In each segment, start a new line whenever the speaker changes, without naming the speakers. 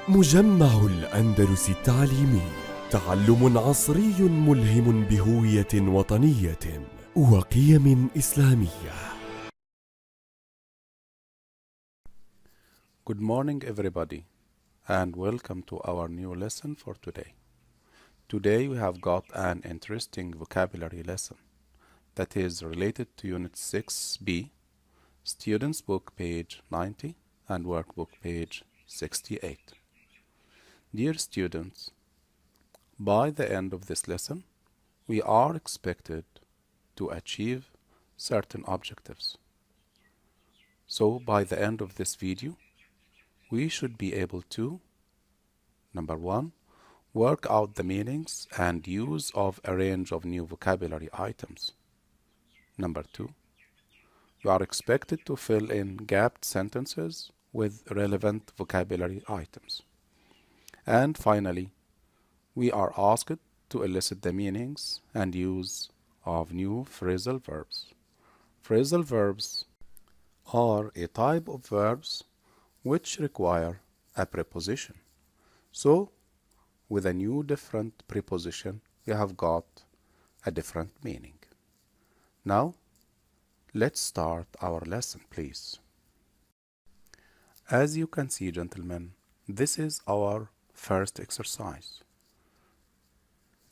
مجمع الأندلس التعليمي، تعلم عصري ملهم بهوية وطنية وقيم إسلامية.
Good morning everybody and welcome to our new lesson for today. Today we have got an interesting vocabulary lesson that is related to Unit 6B, Students Book page 90 and Workbook page 68. Dear students, by the end of this lesson, we are expected to achieve certain objectives. So by the end of this video, we should be able to, number one, work out the meanings and use of a range of new vocabulary items. Number two, you are expected to fill in gapped sentences with relevant vocabulary items. And finally, we are asked to elicit the meanings and use of new phrasal verbs. Phrasal verbs are a type of verbs which require a preposition. So, with a new different preposition, we have got a different meaning. Now, let's start our lesson, please. As you can see, gentlemen, this is our first exercise.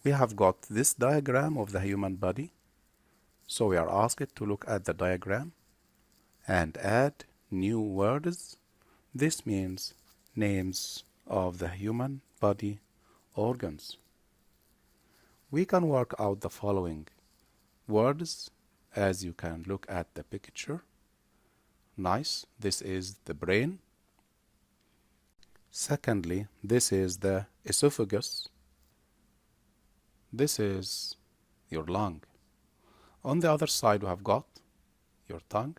We have got this diagram of the human body, so we are asked to look at the diagram and add new words. This means names of the human body organs. We can work out the following words as you can look at the picture. Nice, this is the brain. Secondly, this is the esophagus. This is your lung. On the other side, we have got your tongue,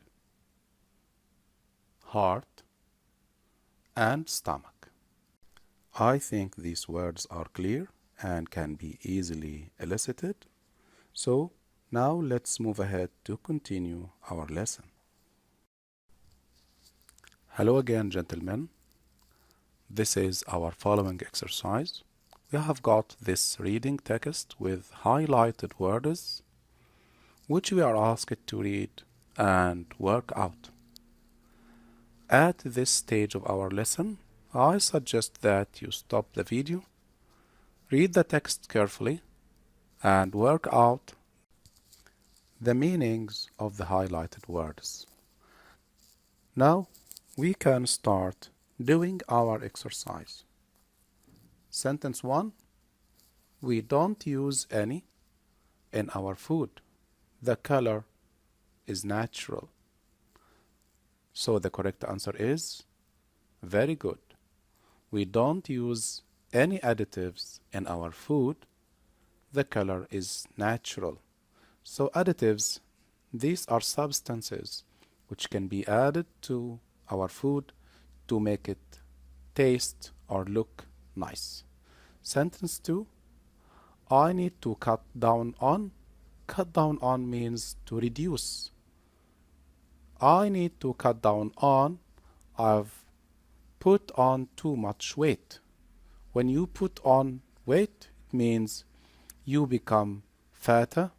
heart, and stomach. I think these words are clear and can be easily elicited. So now let's move ahead to continue our lesson. Hello again, gentlemen. This is our following exercise. We have got this reading text with highlighted words which we are asked to read and work out. At this stage of our lesson, I suggest that you stop the video, read the text carefully, and work out the meanings of the highlighted words. Now, we can start doing our exercise. Sentence 1. We don't use any in our food. The color is natural. So the correct answer is very good. We don't use any additives in our food. The color is natural. So additives, these are substances which can be added to our food to make it taste or look nice. Sentence 2. I need to cut down on. Cut down on means to reduce. I need to cut down on. I've put on too much weight. When you put on weight, it means you become fatter,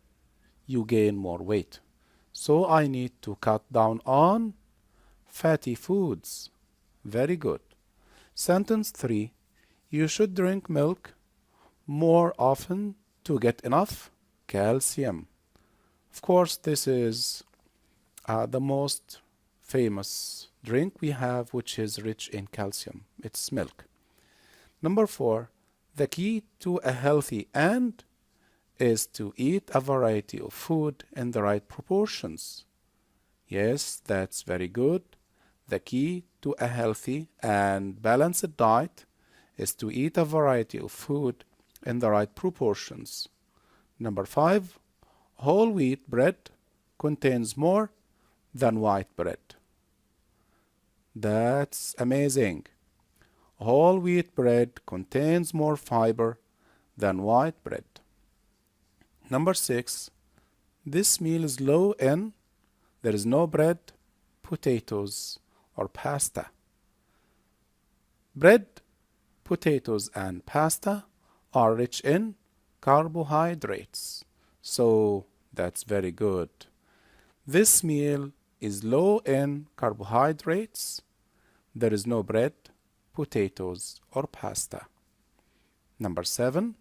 you gain more weight. So I need to cut down on fatty foods. Very good. Sentence 3. You should drink milk more often to get enough calcium. Of course, this is the most famous drink we have, which is rich in calcium. It's milk. Number 4. The key to a healthy end is to eat a variety of food in the right proportions. Yes, that's very good. The key to a healthy and balanced diet is to eat a variety of food in the right proportions. Number 5. Whole wheat bread contains more than white bread. That's amazing. Whole wheat bread contains more fiber than white bread. Number 6. This meal is low in. There is no bread, potatoes, or pasta. Bread potatoes and pasta are rich in carbohydrates. So that's very good. This meal is low in carbohydrates. There is no bread, potatoes, or pasta. Number 7.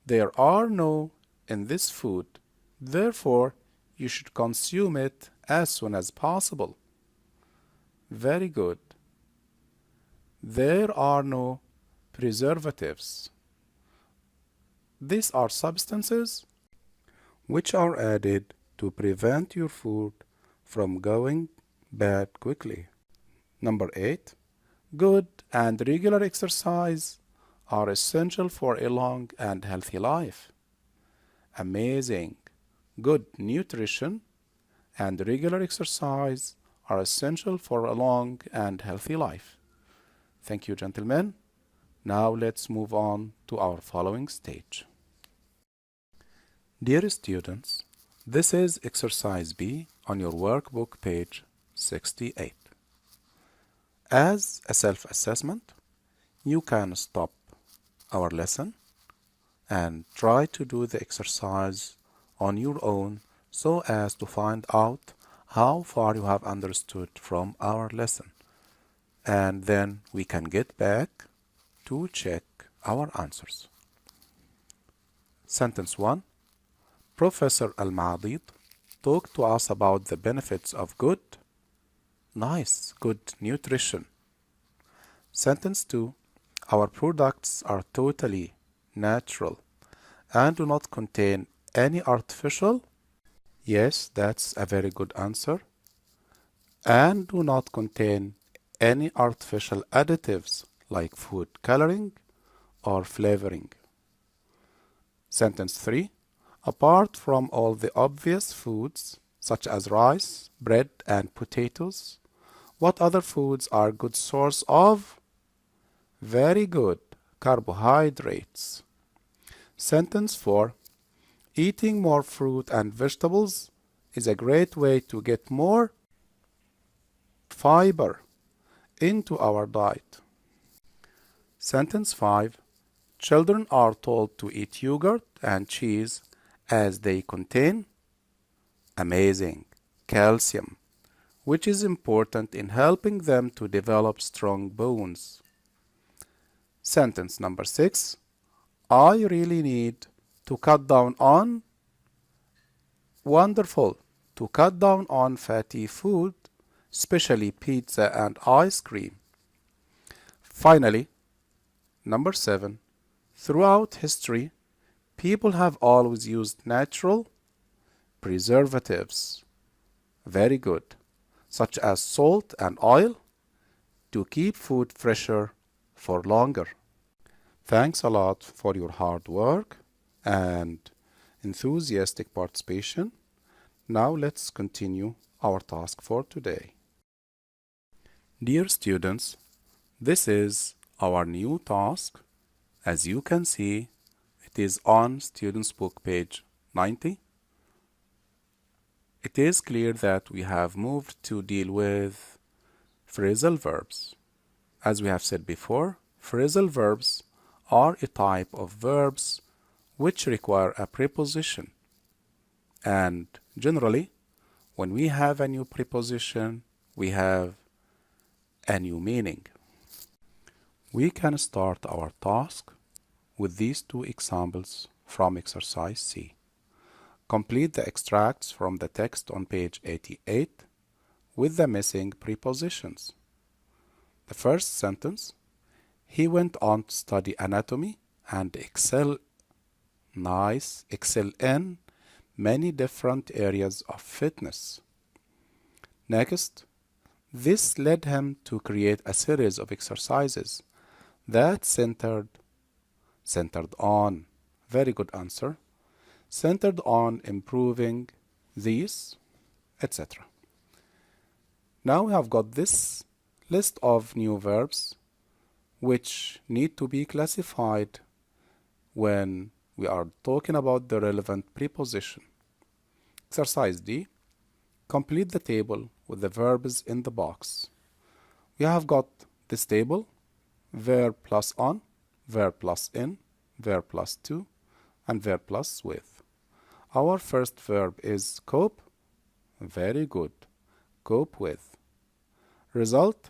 There are no in this food. Therefore, you should consume it as soon as possible. Very good. There are no preservatives. These are substances which are added to prevent your food from going bad quickly. Number 8. Good and regular exercise are essential for a long and healthy life. Amazing. Good nutrition and regular exercise are essential for a long and healthy life. Thank you, gentlemen. Now let's move on to our following stage. Dear students, this is exercise B on your workbook page 68. As a self-assessment, you can stop our lesson and try to do the exercise on your own so as to find out how far you have understood from our lesson. And then we can get back to check our answers. Sentence 1. Professor Al-Maadid talked to us about the benefits of good nutrition. Sentence 2. Our products are totally natural and do not contain any artificial. Yes, that's a very good answer. And do not contain any artificial additives like food coloring or flavoring. Sentence 3. Apart from all the obvious foods such as rice, bread, and potatoes, what other foods are good source of? Very good, carbohydrates. Sentence 4. Eating more fruit and vegetables is a great way to get more fiber into our diet. Sentence 5. Children are told to eat yogurt and cheese as they contain calcium, which is important in helping them to develop strong bones. Sentence number 6. I really need to cut down on fatty food, especially pizza and ice cream. Finally, number 7. Throughout history, people have always used natural preservatives, very good, such as salt and oil, to keep food fresher for longer. Thanks a lot for your hard work and enthusiastic participation. Now let's continue our task for today. Dear students, this is our new task. As you can see, it is on Students' Book page 90. It is clear that we have moved to deal with phrasal verbs. As we have said before, phrasal verbs are a type of verbs which require a preposition. And generally, when we have a new preposition, we have a new meaning. We can start our task with these two examples from exercise C. Complete the extracts from the text on page 88 with the missing prepositions. The first sentence, he went on to study anatomy and excel in many different areas of fitness. Next, this led him to create a series of exercises that centered on, very good answer, centered on improving these, etc. Now we have got this list of new verbs which need to be classified when we are talking about the relevant preposition. Exercise D. Complete the table with the verbs in the box. We have got this table, verb plus on, verb plus in, verb plus to, and verb plus with. Our first verb is cope. Very good. Cope with. Result.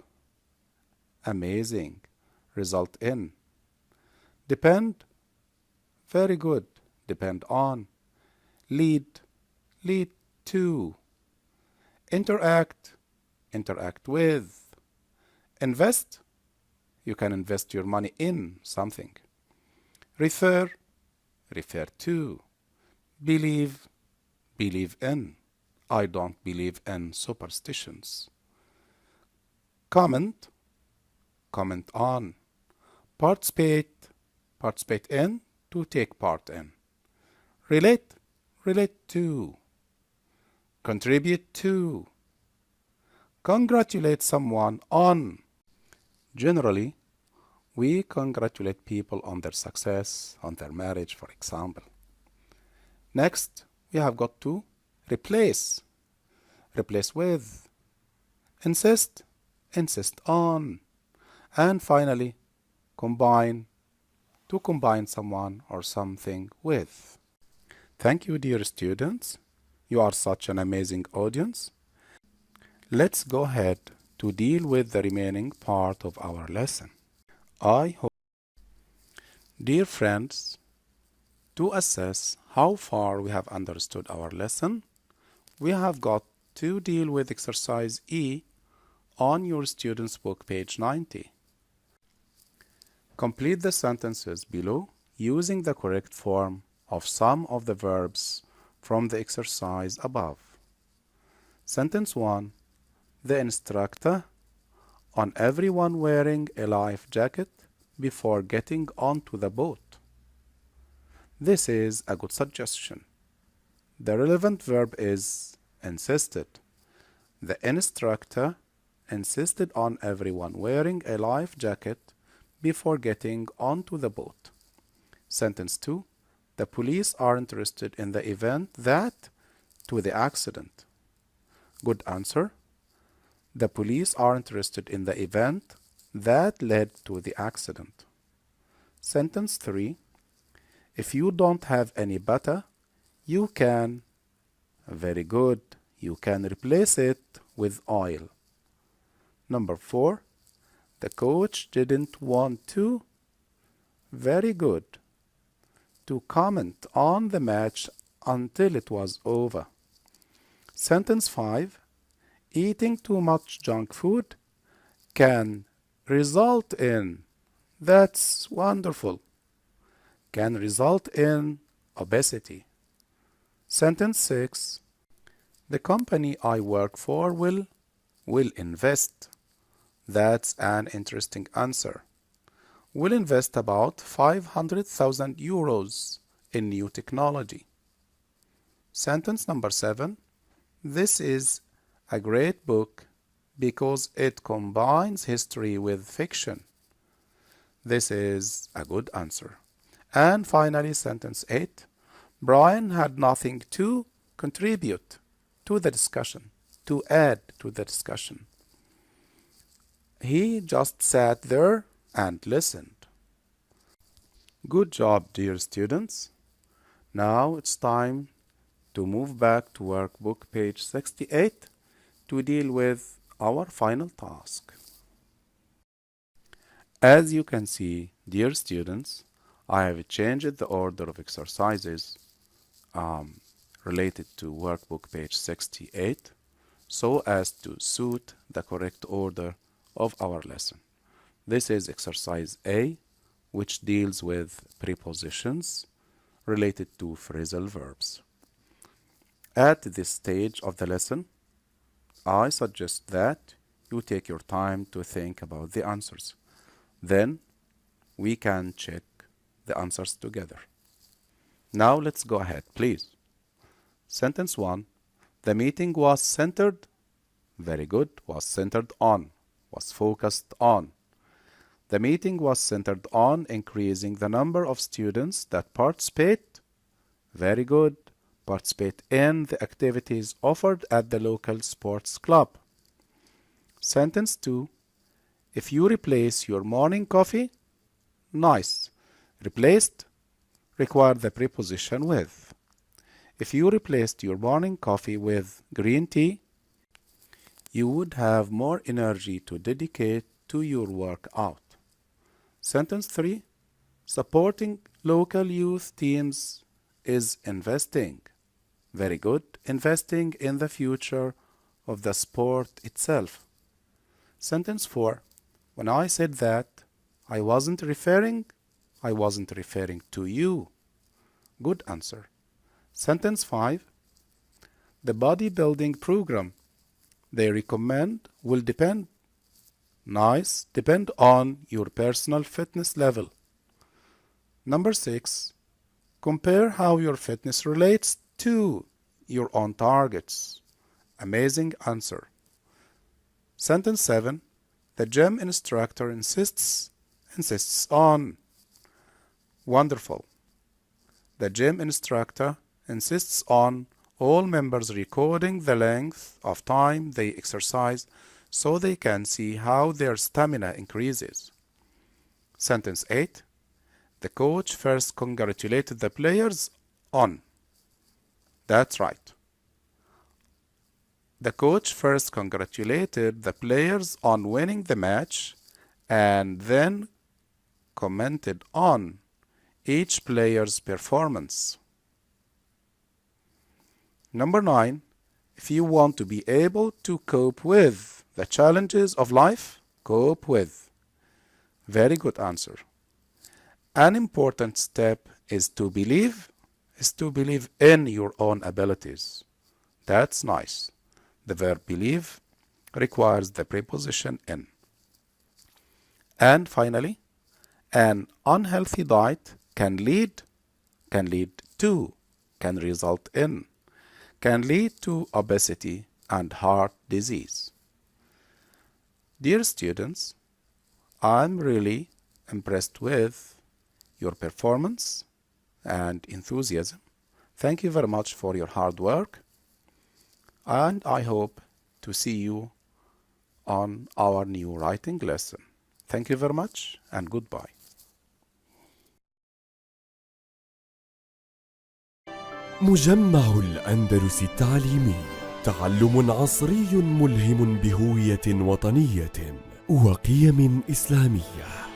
Amazing. Result in. Depend. Very good. Depend on. Lead. Lead to. Interact. Interact with. Invest. You can invest your money in something. Refer. Refer to. Believe. Believe in. I don't believe in superstitions. Comment. Comment on. Participate. Participate in. To take part in. Relate. Relate to. Contribute to. Congratulate someone on. Generally, we congratulate people on their success, on their marriage, for example. Next, we have got to replace. Replace with. Insist. Insist on. And finally, combine. To combine someone or something with. Thank you, dear students. You are such an amazing audience. Let's go ahead to deal with the remaining part of our lesson. I hope, dear friends, to assess how far we have understood our lesson, we have got to deal with exercise E on your student's book, page 90. Complete the sentences below using the correct form of some of the verbs from the exercise above. Sentence 1. The instructor, on everyone wearing a life jacket before getting onto the boat. This is a good suggestion. The relevant verb is insisted. The instructor insisted on everyone wearing a life jacket before getting onto the boat. Sentence 2. The police are interested in the event that to the accident. Good answer. The police are interested in the event that led to the accident. Sentence 3. If you don't have any butter, you can. Very good. You can replace it with oil. Number 4. The coach didn't want to. Very good. To comment on the match until it was over. Sentence 5. Eating too much junk food can result in. That's wonderful. Can result in obesity. Sentence 6. The company I work for will invest. That's an interesting answer. Will invest about 500,000 euros in new technology. Sentence number 7. This is a great book because it combines history with fiction. This is a good answer. And finally, sentence 8. Brian had nothing to contribute to the discussion, to add to the discussion. He just sat there and listened. Good job, dear students. Now it's time to move back to workbook page 68 to deal with our final task. As you can see, dear students, I have changed the order of exercises related to workbook page 68 so as to suit the correct order of our lesson. This is exercise A, which deals with prepositions related to phrasal verbs. At this stage of the lesson, I suggest that you take your time to think about the answers. Then we can check the answers together. Now let's go ahead, please. Sentence 1. The meeting was centered. Very good. Was centered on. Was focused on. The meeting was centered on increasing the number of students that participate. Very good. Participate in the activities offered at the local sports club. Sentence 2. If you replace your morning coffee, nice. Replaced require the preposition with. If you replaced your morning coffee with green tea, you would have more energy to dedicate to your workout. Sentence 3. Supporting local youth teams is investing. Very good. Investing in the future of the sport itself. Sentence 4. When I said that, I wasn't referring to you. Good answer. Sentence 5. The bodybuilding program they recommend will depend on your personal fitness level. Number 6. Compare how your fitness relates to your own targets. Amazing answer. Sentence 7. The gym instructor insists on. Wonderful. The gym instructor insists on all members recording the length of time they exercise so they can see how their stamina increases. Sentence 8. The coach first congratulated the players on. That's right. The coach first congratulated the players on winning the match and then commented on each player's performance. Number 9. If you want to be able to cope with the challenges of life, cope with. Very good answer. An important step is to believe in your own abilities. That's nice. The verb believe requires the preposition in. And finally, an unhealthy diet can result in, can lead to obesity and heart disease. Dear students, I'm really impressed with your performance and enthusiasm. Thank you very much for your hard work, and I hope to see you on our new writing lesson. Thank you very much and goodbye.
مجمع الأندلس التعليمي، تعلم عصري ملهم بهوية وطنية وقيم إسلامية.